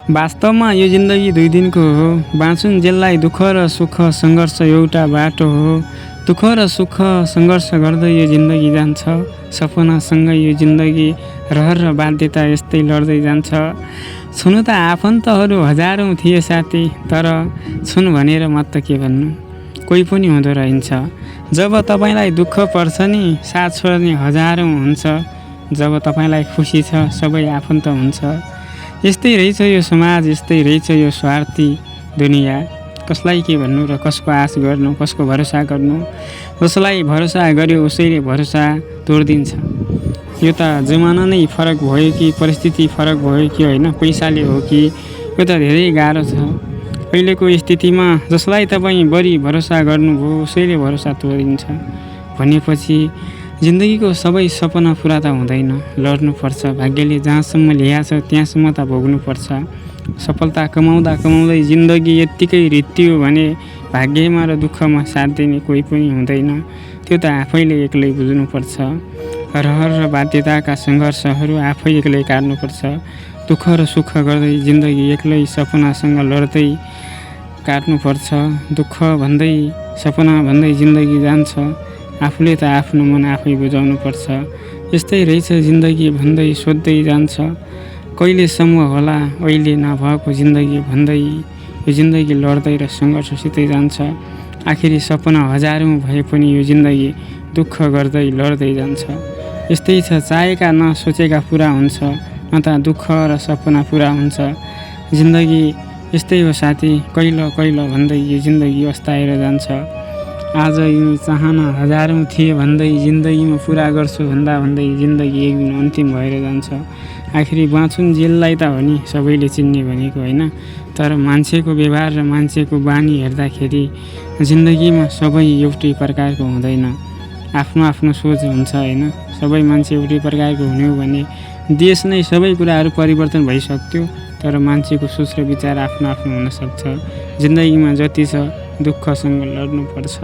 वास्तवमा यो जिन्दगी 2 दिनको हो। बाँचुन्जेललाई दुःख र सुख सङ्घर्ष एउटा बाटो हो। दुःख र सुख सङ्घर्ष गर्दै यो जिन्दगी जान्छ। सपनासँगै यो जिन्दगी रहर र बाध्यता यस्तै लड्दै जान्छ। छुनु त आफन्तहरू हजारौँ थिए साथी, तर छुन भनेर म त के भन्नु, कोही पनि हुँदो रहन्छ। जब तपाईँलाई दुःख पर्छ नि साथ छोड्ने हजारौँ हुन्छ। जब तपाईँलाई खुसी छ सबै आफन्त हुन्छ। यस्तै रहेछ यो समाज, यस्तै रहेछ यो स्वार्थी दुनियाँ। कसलाई के भन्नु र कसको आश गर्नु, कसको भरोसा गर्नु। जसलाई भरोसा गर्यो उसैले भरोसा तोडिदिन्छ। यो त जमाना नै फरक भयो कि परिस्थिति फरक भयो कि होइन, पैसाले हो कि, यो त धेरै गाह्रो छ। अहिलेको स्थितिमा जसलाई तपाईँ बढी भरोसा गर्नुभयो उसैले भरोसा तोडिदिन्छ भनेपछि जिन्दगीको सबै सपना पुरा त हुँदैन। लड्नुपर्छ। भाग्यले जहाँसम्म ल्याएछ त्यहाँसम्म त भोग्नुपर्छ। सफलता कमाउँदा कमाउँदै जिन्दगी यत्तिकै रित्तियो भने भाग्यमा र दुःखमा साथ दिने कोही पनि हुँदैन। त्यो त आफैले एक्लै बुझ्नुपर्छ। रहर र बाध्यताका सङ्घर्षहरू आफै एक्लै काट्नुपर्छ। दुःख र सुख गर्दै जिन्दगी एक्लै सपनासँग लड्दै काट्नुपर्छ। दुःख भन्दै सपना भन्दै जिन्दगी जान्छ। आफूले त आफ्नो मन आफै बुझाउनुपर्छ। यस्तै रहेछ जिन्दगी भन्दै सोध्दै जान्छ। कहिलेसम्म होला अहिले नभएको जिन्दगी भन्दै यो जिन्दगी लड्दै र सङ्घर्षसितै जान्छ। आखिरी सपना हजारौँ भए पनि यो जिन्दगी दुःख गर्दै लड्दै जान्छ। यस्तै छ, चाहेका नसोचेका पुरा हुन्छ, न त दुःख र सपना पुरा हुन्छ। जिन्दगी यस्तै हो साथी, कहिलो कहिलो भन्दै यो जिन्दगी अस्ताएर जान्छ। आज यो चाहना हजारौँ थिए भन्दै जिन्दगीमा पुरा गर्छु भन्दा भन्दै जिन्दगी एक दिन अन्तिम भएर जान्छ। आखिरी बाँचुन्जेललाई त हो नि सबैले चिन्ने भनेको होइन, तर मान्छेको व्यवहार र मान्छेको बानी हेर्दाखेरि जिन्दगीमा सबै एउटै प्रकारको हुँदैन। आफ्नो आफ्नो सोच हुन्छ होइन। सबै मान्छे एउटै प्रकारको हुने हो भने देश नै सबै कुराहरू परिवर्तन भइसक्थ्यो, तर मान्छेको सोच र विचार आफ्नो आफ्नो हुनसक्छ। जिन्दगीमा जति छ दुःखसँग लड्नुपर्छ।